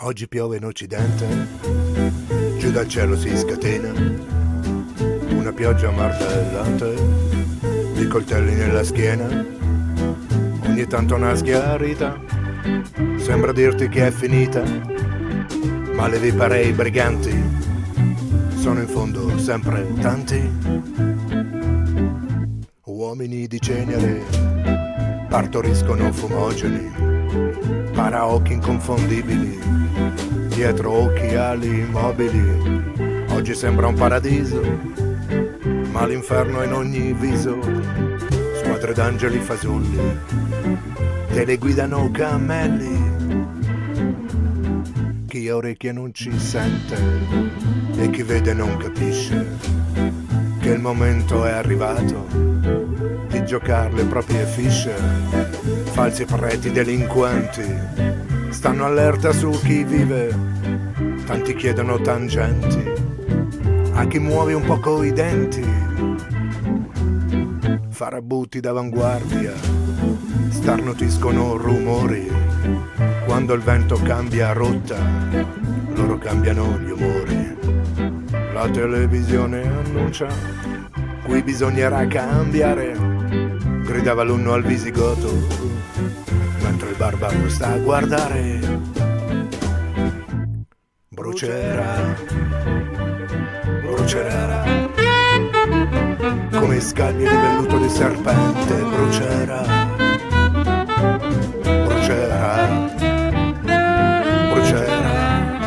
Oggi piove in Occidente, giù dal cielo si scatena una pioggia martellante di coltelli nella schiena. Ogni tanto una schiarita sembra dirti che è finita, ma le vipere e i briganti sono in fondo sempre tanti. Uomini di cenere partoriscono fumogeni, paraocchi inconfondibili dietro occhiali immobili. Oggi sembra un paradiso, ma l'inferno è in ogni viso. Squadre d'angeli fasulli teleguidano cammelli. Chi ha orecchie non ci sente e chi vede non capisce che il momento è arrivato di giocare le proprie fisce. Falsi preti delinquenti stanno allerta su chi vive, tanti chiedono tangenti a chi muove un poco i denti. Farabutti d'avanguardia starnutiscono rumori, quando il vento cambia rotta loro cambiano gli umori. La televisione annuncia qui bisognerà cambiare, gridava l'unno al visigoto mentre il barbaro sta a guardare. Brucerà, brucerà come scaglie di velluto di serpente. Brucerà, brucerà, brucerà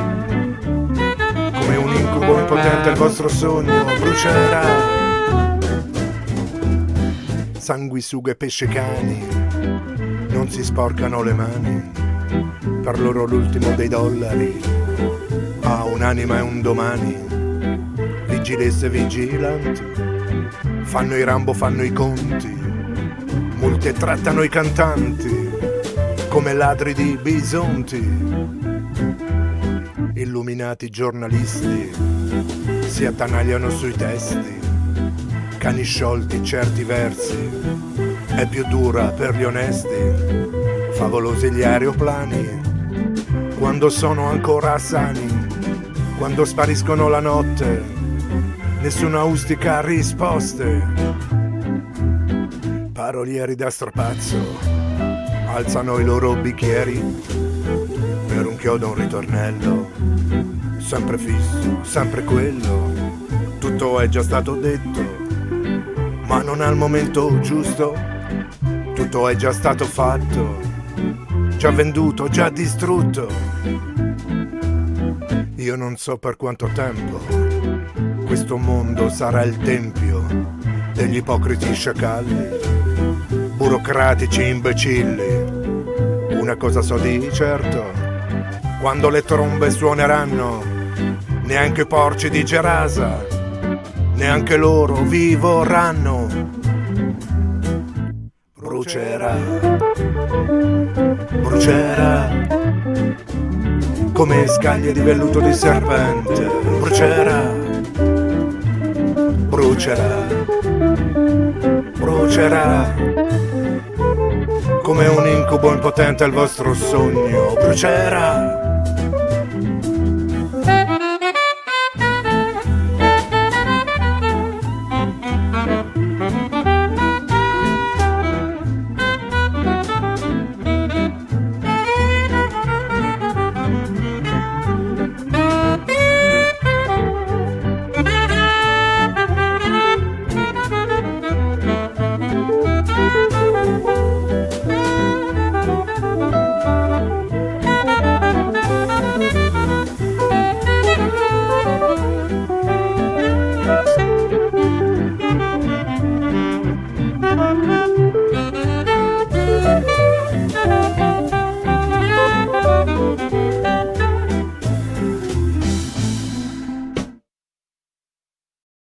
come un incubo impotente il vostro sogno. Brucerà. Sanguisughe e pesce cani non si sporcano le mani, per loro l'ultimo dei dollari ha un'anima e un domani. Vigilesse e vigilanti fanno i Rambo, fanno i conti, multe trattano i cantanti come ladri di bisonti. Illuminati giornalisti si attanagliano sui testi, cani sciolti certi versi, è più dura per gli onesti. Favolosi gli aeroplani quando sono ancora sani, quando spariscono la notte nessuna ustica risposte. Parolieri da strapazzo alzano i loro bicchieri per un chiodo, un ritornello sempre fisso, sempre quello. Tutto è già stato detto, ma non al momento giusto. Tutto è già stato fatto, già venduto, già distrutto. Io non so per quanto tempo questo mondo sarà il tempio degli ipocriti sciacalli, burocratici imbecilli. Una cosa so di certo: quando le trombe suoneranno, neanche i porci di Gerasa, neanche loro vi vorranno. Brucerà, brucerà come scaglie di velluto di serpente. Brucerà, brucerà, brucerà come un incubo impotente il vostro sogno. Brucerà.